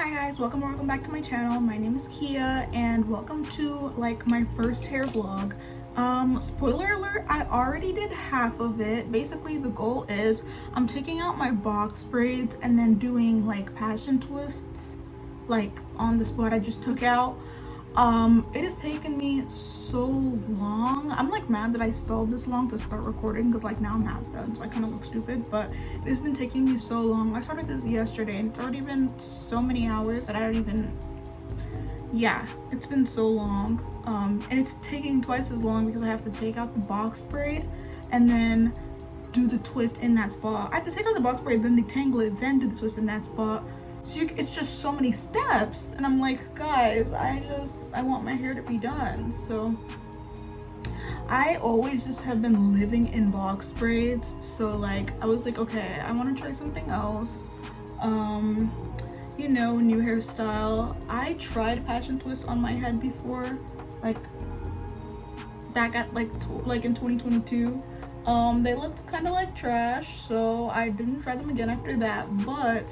Hi guys, welcome back to my channel. My name is Kia and welcome to like my first hair vlog. Spoiler alert, I already did half of it. Basically the goal is I'm taking out my box braids and then doing like passion twists like on the spot I just took out. It has taken me so long. I'm like mad that I stalled this long to start recording because like now I'm half done, so I kind of look stupid, but it has been taking me so long. I started this yesterday and it's already been so many hours that I don't even, yeah, it's been so long. And it's taking twice as long because I have to take out the box braid and then do the twist in that spot. I have to take out the box braid, then detangle it, then do the twist in that spot. So it's just so many steps, and I'm like, guys, I want my hair to be done. So I always just have been living in box braids, so like I was like, okay, I want to try something else. You know, new hairstyle. I tried passion twists on my head before, like back at like in 2022. They looked kind of like trash, so I didn't try them again after that. But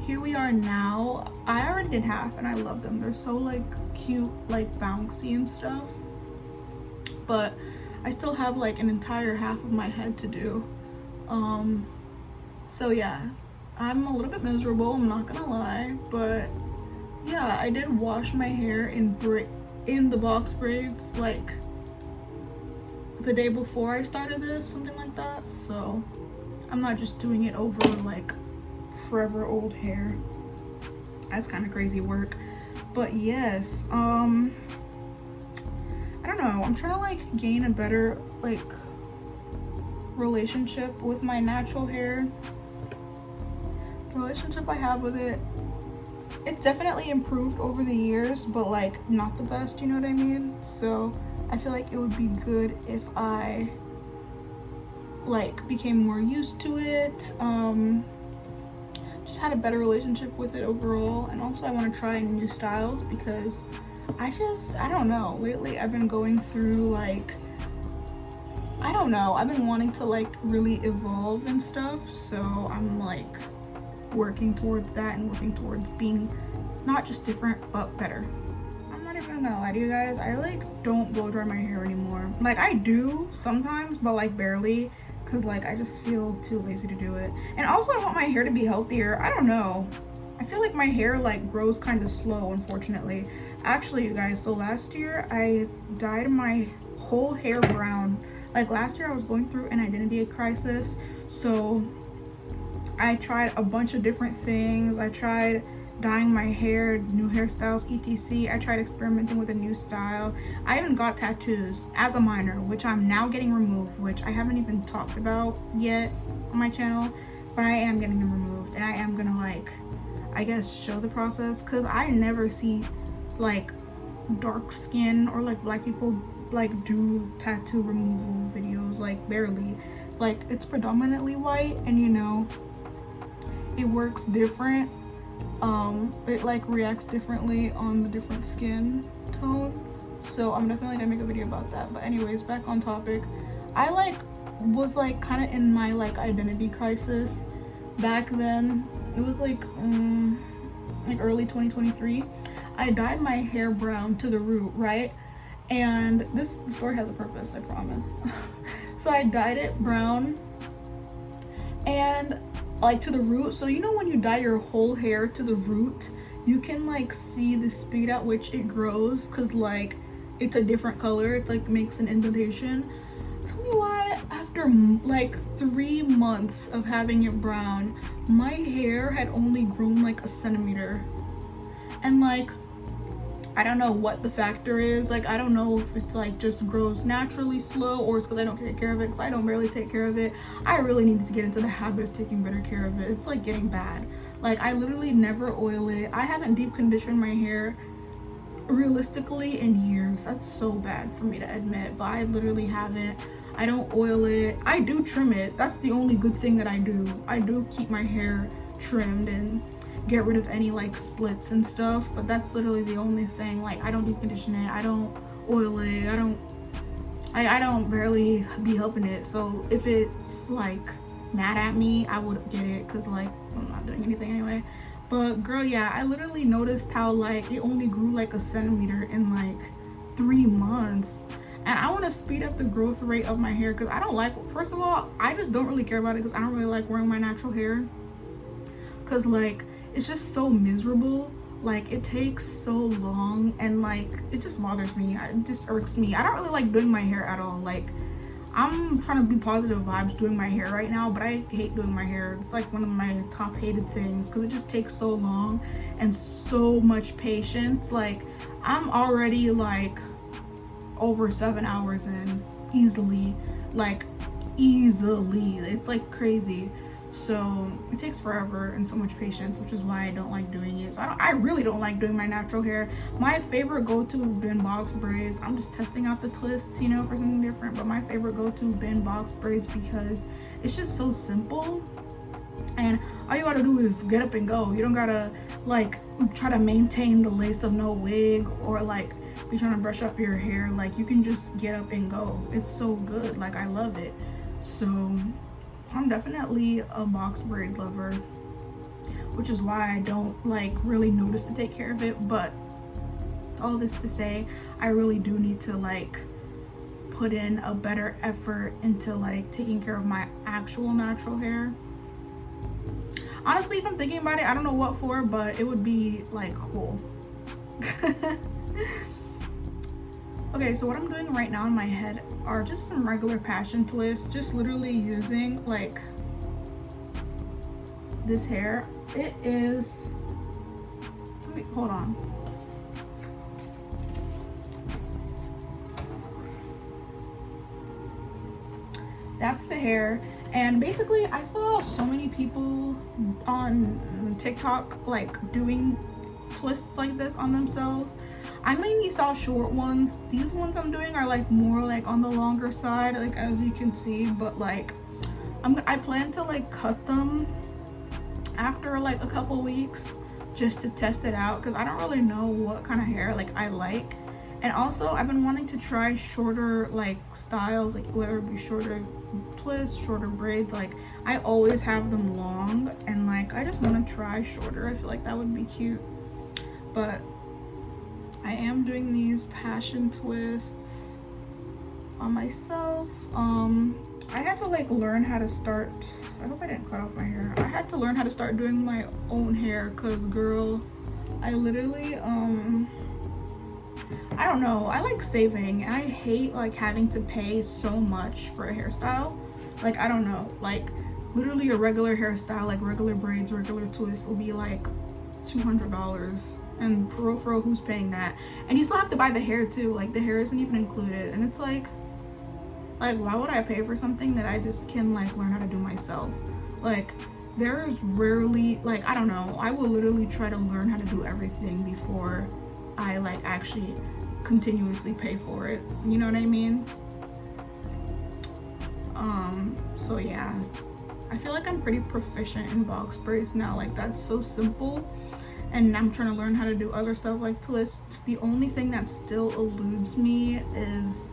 here we are now. I already did half and I love them. They're so like cute, like bouncy and stuff, but I still have like an entire half of my head to do. So yeah, I'm a little bit miserable, I'm not gonna lie, but yeah, I did wash my hair in the box braids like the day before I started this, something like that, so I'm not just doing it over like forever old hair. That's kind of crazy work. But yes, I don't know, I'm trying to like gain a better like relationship with my natural hair. The relationship I have with it, it's definitely improved over the years, but like not the best, you know what I mean? So I feel like it would be good if I like became more used to it, just had a better relationship with it overall. And also I want to try new styles because I don't know, lately I've been going through like, I don't know, I've been wanting to like really evolve and stuff, so I'm like working towards that and working towards being not just different but better. I'm not even gonna lie to you guys, I like don't blow dry my hair anymore. Like I do sometimes, but like barely, because like I just feel too lazy to do it. And also I want my hair to be healthier. I don't know, I feel like my hair like grows kind of slow, unfortunately. Actually, you guys, so last year I dyed my whole hair brown. Like last year I was going through an identity crisis, so I tried a bunch of different things. I tried dyeing my hair, new hairstyles, etc. I tried experimenting with a new style. I even got tattoos as a minor, which I'm now getting removed, which I haven't even talked about yet on my channel, but I am getting them removed, and I am gonna like, I guess, show the process, because I never see like dark skin or like black people like do tattoo removal videos, like barely. Like it's predominantly white, and you know, it works different. It like reacts differently on the different skin tone, so I'm definitely gonna make a video about that. But anyways, back on topic, I like was like kind of in my like identity crisis back then. It was like early 2023. I dyed my hair brown to the root, right? And this story has a purpose, I promise. So I dyed it brown and like to the root. So you know when you dye your whole hair to the root, you can like see the speed at which it grows, because like it's a different color, it's like makes an indentation. Tell me why after like 3 months of having it brown, my hair had only grown like a centimeter. And like I don't know what the factor is. Like I don't know if it's like just grows naturally slow, or it's because I don't take care of it, because I don't barely take care of it. I really need to get into the habit of taking better care of it. It's like getting bad. Like I literally never oil it. I haven't deep conditioned my hair realistically in years. That's so bad for me to admit, but I literally haven't. I don't oil it. I do trim it. That's the only good thing that I do. I do keep my hair trimmed and get rid of any like splits and stuff, but that's literally the only thing. Like I don't deep condition it, I don't oil it, I don't barely be helping it. So if it's like mad at me, I would get it, because like I'm not doing anything anyway. But girl, yeah, I literally noticed how like it only grew like a centimeter in like 3 months. And I want to speed up the growth rate of my hair because I don't like, first of all, I just don't really care about it because I don't really like wearing my natural hair, because like it's just so miserable. Like it takes so long and like it just bothers me. It just irks me. I don't really like doing my hair at all. Like I'm trying to be positive vibes doing my hair right now, but I hate doing my hair. It's like one of my top hated things because it just takes so long and so much patience. Like I'm already like over 7 hours in easily, like easily. It's like crazy. So it takes forever and so much patience, which is why I don't like doing it. So I really don't like doing my natural hair. My favorite go-to have been box braids. I'm just testing out the twists, you know, for something different. But my favorite go-to been box braids because it's just so simple. And all you gotta do is get up and go. You don't gotta like try to maintain the lace of no wig or like be trying to brush up your hair. Like you can just get up and go. It's so good. Like I love it. So I'm definitely a box braid lover, which is why I don't like really notice to take care of it. But all this to say, I really do need to like put in a better effort into like taking care of my actual natural hair. Honestly, if I'm thinking about it, I don't know what for, but it would be like cool. Okay, so what I'm doing right now in my head are just some regular passion twists, just literally using like this hair. It is, wait, hold on. That's the hair. And basically I saw so many people on TikTok like doing twists like this on themselves. I mainly saw short ones. These ones I'm doing are like more like on the longer side, like as you can see, but like I plan to like cut them after like a couple weeks just to test it out because I don't really know what kind of hair like I like. And also I've been wanting to try shorter like styles, like whether it be shorter twists, shorter braids. Like I always have them long and like I just want to try shorter. I feel like that would be cute. But I am doing these passion twists on myself. I had to like learn how to start, I hope I didn't cut off my hair. I had to learn how to start doing my own hair because girl, I literally I don't know, I like saving and I hate like having to pay so much for a hairstyle. Like I don't know, like literally a regular hairstyle, like regular braids, regular twists will be like $200. And for real, who's paying that? And you still have to buy the hair too. Like the hair isn't even included. And it's like why would I pay for something that I just can like learn how to do myself? Like there's rarely, like I don't know, I will literally try to learn how to do everything before I like actually continuously pay for it. You know what I mean? So yeah, I feel like I'm pretty proficient in box braids now. Like that's so simple. And I'm trying to learn how to do other stuff like twists. The only thing that still eludes me is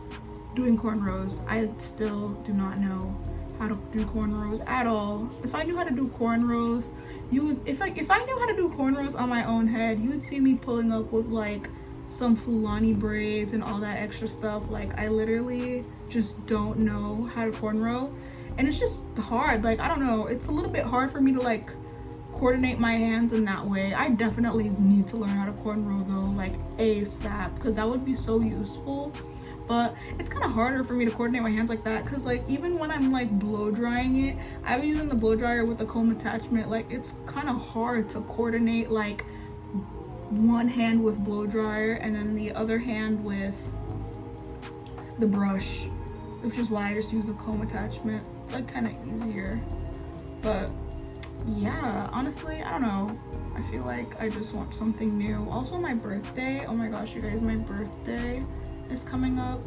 doing cornrows. I still do not know how to do cornrows at all. If I knew how to do cornrows, you would, if I knew how to do cornrows on my own head, you would see me pulling up with like some Fulani braids and all that extra stuff. Like I literally just don't know how to cornrow. And it's just hard. Like I don't know, it's a little bit hard for me to like coordinate my hands in that way. I definitely need to learn how to cornrow though, like ASAP, because that would be so useful. But it's kind of harder for me to coordinate my hands like that because like even when I'm like blow drying it, I've been using the blow dryer with the comb attachment. Like it's kind of hard to coordinate like one hand with blow dryer and then the other hand with the brush, which is why I just use the comb attachment. It's like kind of easier. But yeah, honestly, I don't know, I feel like I just want something new. Also my birthday, oh my gosh you guys, my birthday is coming up.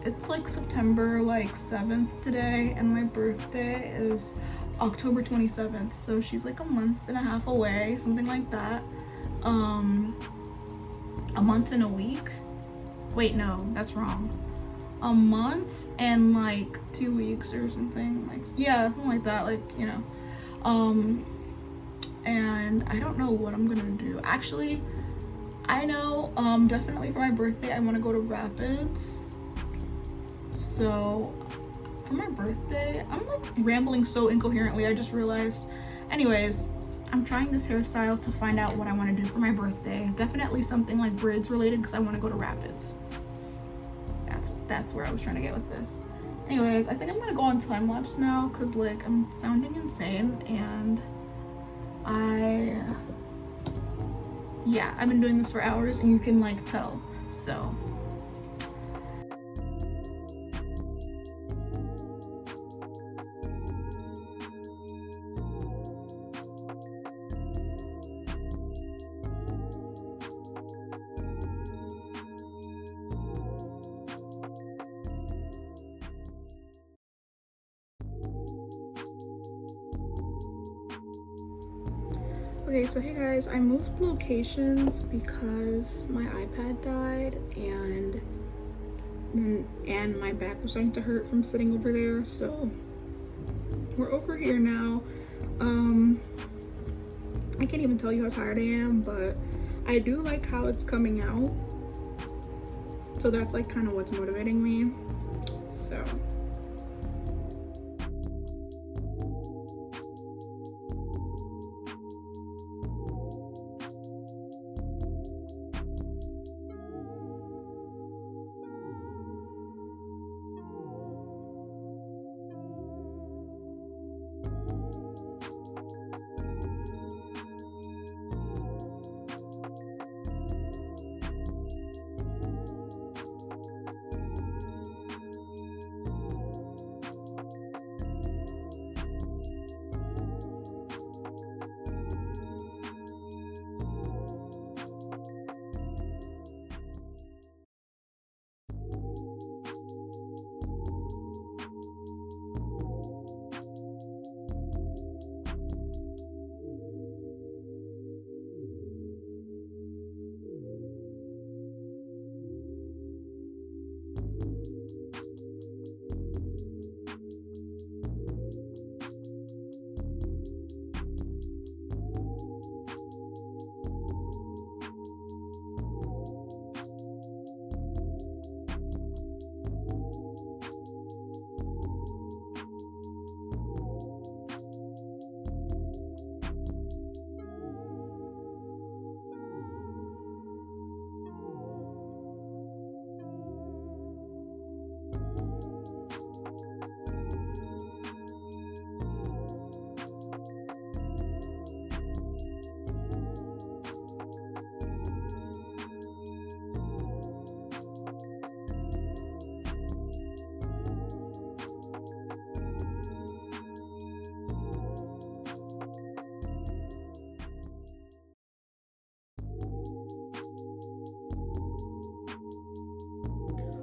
It's like September like 7th today and my birthday is October 27th, so she's like a month and a half away, something like that. A month and a week, wait no, that's wrong, a month and like 2 weeks or something, like yeah, something like that, like you know. and I don't know what I'm gonna do. Actually, I know definitely for my birthday I want to go to Rapids. So for my birthday, I'm like rambling so incoherently, I just realized. Anyways, I'm trying this hairstyle to find out what I want to do for my birthday. Definitely something like braids related because I want to go to Rapids. That's where I was trying to get with this. Anyways, I think I'm gonna go on time lapse now because like I'm sounding insane, and yeah, I've been doing this for hours and you can like tell. So okay, so hey guys, I moved locations because my iPad died and my back was starting to hurt from sitting over there. So we're over here now. I can't even tell you how tired I am, but I do like how it's coming out. So that's like kind of what's motivating me. So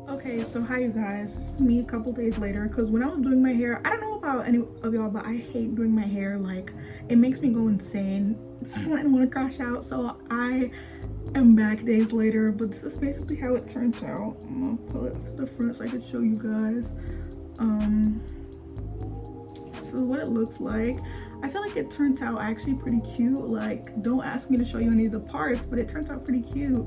okay, so hi you guys, this is me a couple days later because when I was doing my hair, I don't know about any of y'all, but I hate doing my hair. Like, it makes me go insane. I don't want to crash out, so I am back days later, but this is basically how it turned out. I'm gonna pull it to the front so I can show you guys. This is what it looks like. I feel like it turned out actually pretty cute. Like, don't ask me to show you any of the parts, but it turns out pretty cute.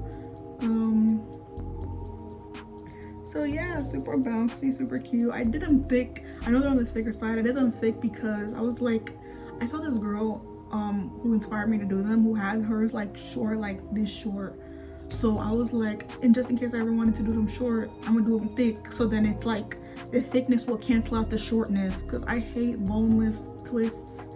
So yeah, super bouncy, super cute. I did them thick. I know they're on the thicker side. I did them thick because I was like, I saw this girl who inspired me to do them, who had hers like short, like this short. So I was like, and just in case I ever wanted to do them short, I'm gonna do them thick, so then it's like the thickness will cancel out the shortness, because I hate boneless twists.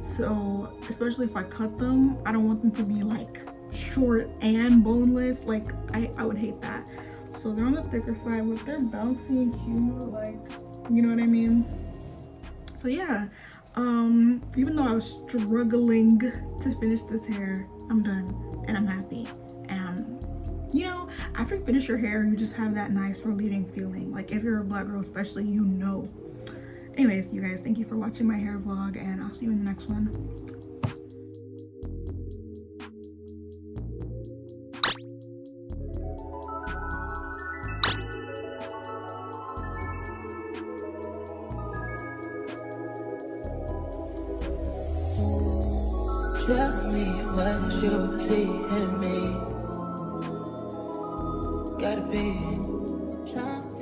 So especially if I cut them, I don't want them to be like short and boneless. Like I would hate that. So they're on the thicker side, but they're bouncy and cute, like, you know what I mean? So yeah, even though I was struggling to finish this hair, I'm done and I'm happy. And you know, after you finish your hair, you just have that nice relieving feeling. Like, if you're a black girl especially, you know. Anyways, you guys, thank you for watching my hair vlog, and I'll see you in the next one. Tell me what you see in me. Gotta be some